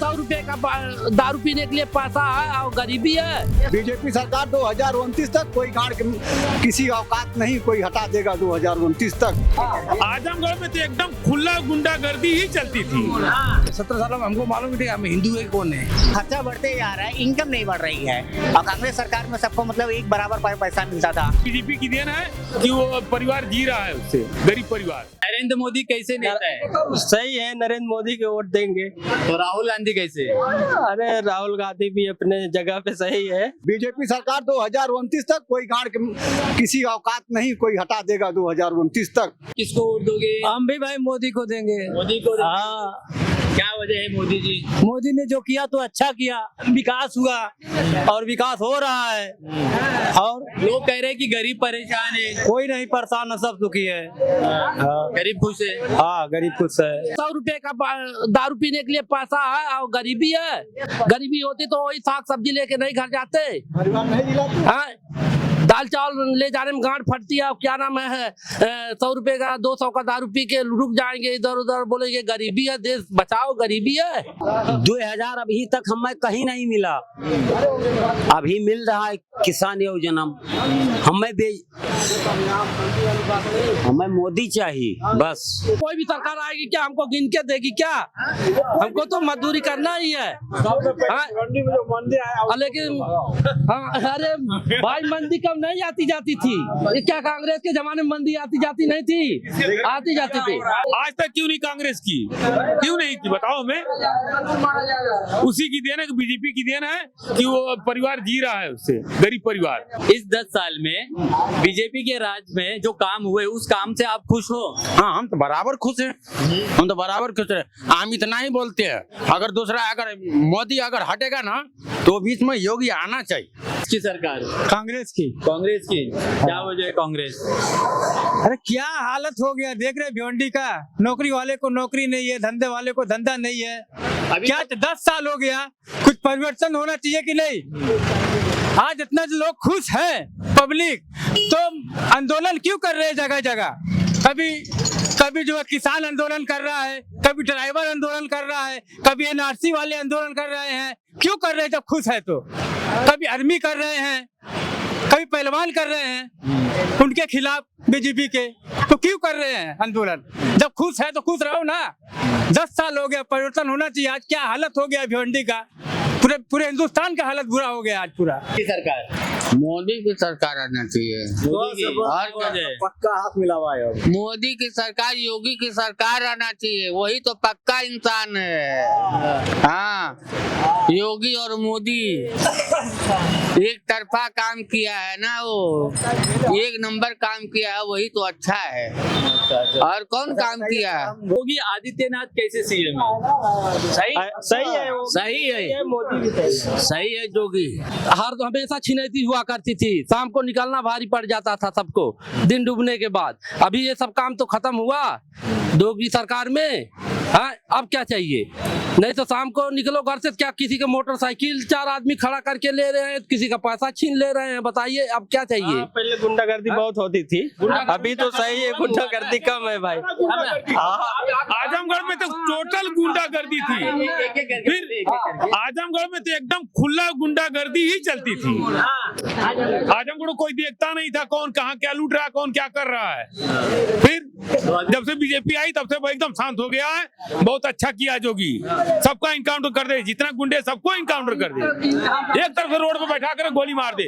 100 रुपए का दारू पीने के लिए पैसा है और गरीबी है। बीजेपी सरकार 2029 तक कोई गाड़ के किसी औकात नहीं, कोई हटा देगा 2029 तक। आजमगढ़ में तो एकदम खुला गुंडागर्दी ही चलती थी। 17 साल में हमको मालूम नहीं हम हिंदू है कौन है। खर्चा बढ़ते जा रहा है, इनकम नहीं बढ़ रही है। और कांग्रेस सरकार में सबको मतलब एक बराबर पैसा मिलता था। बीजेपी की देन है कि वो परिवार जी रहा है, उससे गरीब परिवार। नरेंद्र मोदी कैसे नेता है? सही है, नरेंद्र मोदी के वोट देंगे। तो राहुल गांधी कैसे? अरे राहुल गांधी भी अपने जगह पे सही है। बीजेपी सरकार 2029 तक कोई गाड़ के किसी औकात नहीं, कोई हटा देगा 2029 तक। किसको वोट दोगे? हम भी भाई मोदी को देंगे। मोदी को। हाँ, क्या वजह है मोदी जी? मोदी ने जो किया तो अच्छा किया, विकास हुआ और विकास हो रहा है। और लोग कह रहे हैं कि गरीब परेशान है। कोई नहीं परेशान है, सब सुखी है। गरीब खुश है। हाँ, गरीब खुश है। 100 रुपए का दारू पीने के लिए पैसा है और गरीबी है। गरीबी होती तो वही साग सब्जी लेके नहीं घर जाते। हाँ, दाल चावल ले जाने में गांठ फटती है। क्या नाम है 100 रुपए का 200 का दारू पी के रुक जाएंगे, इधर उधर बोलेंगे गरीबी है, देश बचाओ, गरीबी है। 2000 अभी तक हमें कहीं नहीं मिला, अभी मिल रहा है किसान योजना। हमें मोदी चाहिए बस। कोई भी सरकार आएगी क्या हमको गिन के देगी क्या? हमको तो मजदूरी करना ही है। लेकिन अरे भाई मंदी कम नहीं आती जाती थी। ये क्या कांग्रेस के जमाने में मंदी आती जाती नहीं थी? आती जाती थी। आज तक क्यों नहीं कांग्रेस की, क्यों नहीं की बताओ हमें। उसी की देन है, बीजेपी की देन है कि वो परिवार जी रहा है, उससे गरीब परिवार। इस 10 साल में बीजेपी के राज में जो काम हुए उस काम से आप खुश हो? हाँ, हम तो बराबर खुश हैं। हम तो बराबर खुश हैं। हम इतना ही बोलते हैं, अगर दूसरा अगर मोदी अगर हटेगा ना तो बीच में योगी आना चाहिए। किसकी सरकार? कांग्रेस की। कांग्रेस की। क्या वजह है कांग्रेस? अरे क्या हालत हो गया, देख रहे भिवंडी का। नौकरी वाले को नौकरी नहीं है, धंधे वाले को धंधा नहीं है। क्या 10 साल हो गया, कुछ परिवर्तन होना चाहिए कि नहीं? आज इतना जो लोग खुश हैं पब्लिक, तो आंदोलन क्यों कर रहे हैं जगह जगह? कभी जो है किसान आंदोलन कर रहा है, कभी ड्राइवर आंदोलन कर रहा है, कभी एनआरसी वाले आंदोलन कर रहे हैं। क्यों कर रहे हैं जब खुश है तो? कभी आर्मी कर रहे हैं, कभी पहलवान कर रहे हैं उनके खिलाफ बीजेपी के, तो क्यों कर रहे हैं आंदोलन? जब खुश है तो खुश रहो ना। 10 साल हो गया, परिवर्तन होना चाहिए। आज क्या हालत हो गया भिवंडी का, पूरे हिंदुस्तान का हालत बुरा हो गया आज पूरा। सरकार मोदी की सरकार आना चाहिए। और वजह? पक्का हाथ मिला हुआ है। मोदी की सरकार, योगी की सरकार आना चाहिए, वही तो पक्का इंसान है। हाँ, योगी और मोदी एक तरफा काम किया है ना, वो एक नंबर काम किया है, वही तो अच्छा है। और कौन काम किया है? योगी आदित्यनाथ कैसे सीएम है? सही है, वो सही है, मोदी भी सही है। योगी हर हमेशा छिनैती हुआ करती थी, शाम को निकलना भारी पड़ जाता था सबको दिन डूबने के बाद। अभी ये सब काम तो खत्म हुआ योगी सरकार में। हाँ, अब क्या चाहिए? नहीं तो शाम को निकलो घर से, क्या किसी का मोटरसाइकिल 4 आदमी खड़ा करके ले रहे हैं, किसी का पैसा छीन ले रहे हैं। बताइए अब क्या चाहिए? पहले गुंडागर्दी बहुत होती थी, अभी तो सही है, गुंडागर्दी कम है भाई। आजमगढ़ में तो टोटल गुंडागर्दी थी। फिर आजमगढ़ में तो एकदम खुला गुंडागर्दी ही चलती थी। आजमगढ़ को कोई देखता नहीं था कौन कहाँ क्या लूट रहा है, कौन क्या कर रहा है। फिर जब से बीजेपी आई तब से एकदम शांत हो गया है। बहुत अच्छा किया योगी, सबका इनकाउंटर कर दे, जितना गुंडे सबको इनकाउंटर कर दे, एक तरफ से रोड पे बैठा कर गोली मार दे,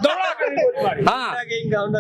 दौड़ा कर गोली मार दे। हाँ,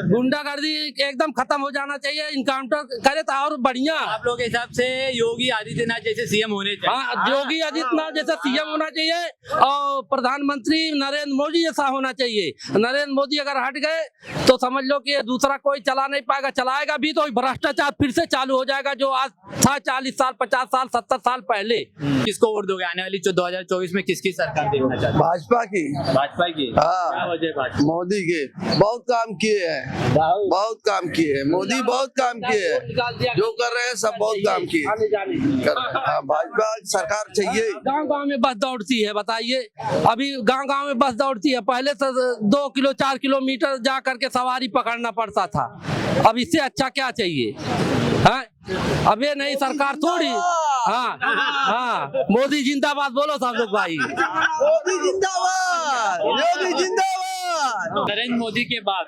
गुंडागर्दी एकदम खत्म हो जाना चाहिए, इनकाउंटर करे तो और बढ़िया। आप लोग के हिसाब से योगी आदित्यनाथ जैसे सीएम होने चाहिए? हाँ, योगी आदित्यनाथ जैसा सीएम होना चाहिए और प्रधानमंत्री नरेंद्र मोदी जैसा होना चाहिए। नरेंद्र मोदी अगर हट गए तो समझ लो कि दूसरा कोई चला नहीं पाएगा। चलाएगा भी तो भ्रष्टाचार फिर से चालू हो जाएगा, जो आज था 40 साल 50 साल 70 साल पहले। किसको वोट दोगे आने वाली 2024 में? किसकी सरकार देखना चाहते? भाजपा की। भाजपा की। हाँ। क्या वजह भाजपा? मोदी के बहुत काम किए हैं, बहुत काम किए हैं। मोदी बहुत काम किए हैं, जो कर रहे हैं सब बहुत काम किए। हाँ, भाजपा सरकार चाहिए। गांव-गांव में बस दौड़ती है, बताइए। अभी गांव-गांव में बस दौड़ती है, पहले से 2 किलो 4 किलोमीटर जा करके सवारी पकड़ना पड़ता था। अब इससे अच्छा क्या चाहिए? हाँ, अब ये नई सरकार थोड़ी हाँ हाँ, मोदी जिंदाबाद बोलो सब लोग भाई। मोदी जिंदाबाद, योगी जिंदाबाद। नरेंद्र मोदी के बाद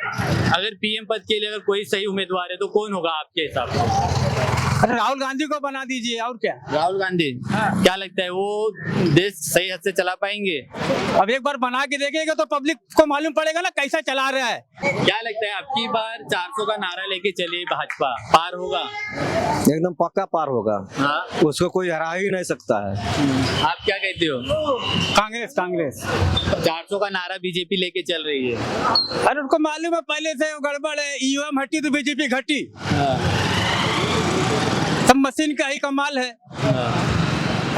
अगर पीएम पद के लिए अगर कोई सही उम्मीदवार है तो कौन होगा आपके हिसाब से? अरे राहुल गांधी को बना दीजिए, और क्या। राहुल गांधी, क्या लगता है वो देश सही हद से चला पाएंगे? अब एक बार बना के देखेगा तो पब्लिक को मालूम पड़ेगा ना कैसा चला रहा है। क्या लगता है आपकी बार 400 का नारा लेके चली भाजपा, पार होगा? एकदम पक्का पार होगा। हाँ, उसको कोई हरा ही नहीं सकता है। आप क्या कहते हो? कांग्रेस 400 का नारा बीजेपी लेके चल रही है। अरे उनको मालूम है पहले से वो गड़बड़ है, ईवीएम हटी तो बीजेपी घटी। सब मशीन का ही कमाल है।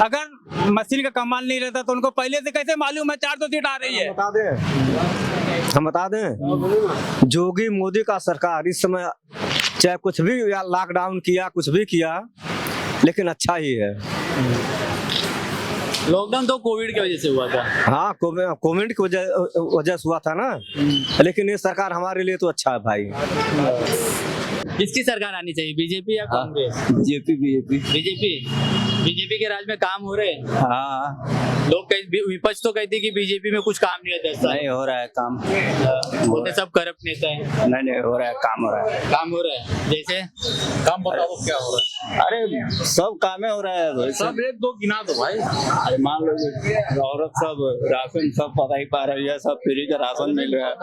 अगर मशीन का कमाल नहीं रहता तो उनको पहले से कैसे मालूम है 400 सीट आ रही है? हम बता दें, योगी मोदी का सरकार इस समय चाहे कुछ भी लॉकडाउन किया, कुछ भी किया, लेकिन अच्छा ही है। लॉकडाउन तो कोविड की वजह से हुआ था। हाँ, कोविड की वजह से हुआ था ना, लेकिन ये सरकार हमारे लिए तो अच्छा है भाई। किसकी सरकार आनी चाहिए, बीजेपी या कांग्रेस? बीजेपी के राज में काम हो रहे हैं। हाँ, लोग विपक्ष तो कहते हैं कि बीजेपी में कुछ काम नहीं होता। नहीं हो रहा है काम। बोलते सब करप्ट नेता है। नहीं हो रहा है, काम हो रहा है। काम हो रहा है, जैसे काम बताओ क्या हो रहा है? अरे सब काम हो रहा है। सब एक दो गिना दो भाई। अरे मान लो औरत सब राशन सब पता ही पा रही है, सब फ्री का राशन मिल रहा है।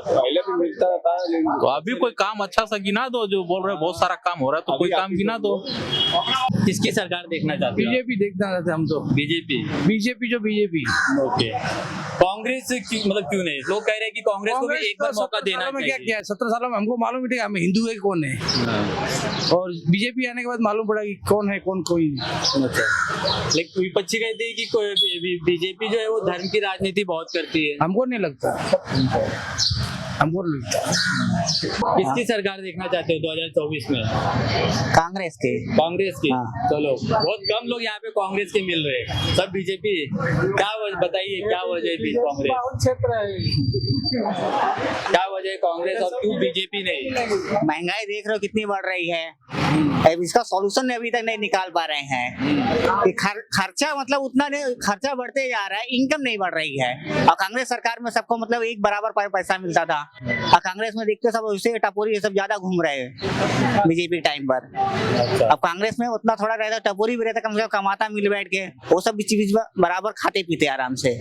पहले भी मिलता रहता है, तो अभी कोई काम अच्छा सा गिना दो, जो बोल रहे बहुत सारा काम हो रहा है, तो कोई काम गिना दो। किसकी सरकार देखना चाहते हो? बीजेपी देखना चाहते हम तो। बीजेपी जो बीजेपी। ओके, कांग्रेस मतलब क्यों नहीं? लोग कह रहे हैं कि कांग्रेस को भी एक बार मौका देना चाहिए। क्या किया 17 सालों में हमको मालूम नहीं था हम हिंदू है कौन है, और बीजेपी आने के बाद मालूम पड़ा कि कौन है कौन कोई। लेकिन विपक्षी कहते हैं कि बीजेपी जो है वो धर्म की राजनीति बहुत करती है। हमको नहीं लगता, हमको नहीं लगता। किसकी सरकार देखना चाहते हो 2024 में? कांग्रेस के। कांग्रेस की। चलो, बहुत कम लोग यहाँ पे कांग्रेस के मिल रहे हैं, सब बीजेपी। क्या बताइए, क्या वजह है कांग्रेस? क्या वजह है कांग्रेस और क्यों बीजेपी नहीं? महंगाई देख रहे हो कितनी बढ़ रही है, अब इसका सॉल्यूशन अभी तक नहीं निकाल पा रहे हैं। कि खर्चा मतलब उतना नहीं, खर्चा बढ़ते जा रहा है, इनकम नहीं बढ़ रही है। और कांग्रेस सरकार में सबको मतलब एक बराबर पैसा मिलता था, और कांग्रेस में देखते सब उसे टपोरी ये सब ज्यादा घूम रहे हैं बीजेपी टाइम पर। अब कांग्रेस में उतना थोड़ा रहता, टपोरी भी रहता, कम से कम कमाता मिल बैठ के, वो सब भी चीज बराबर खाते पीते आराम से।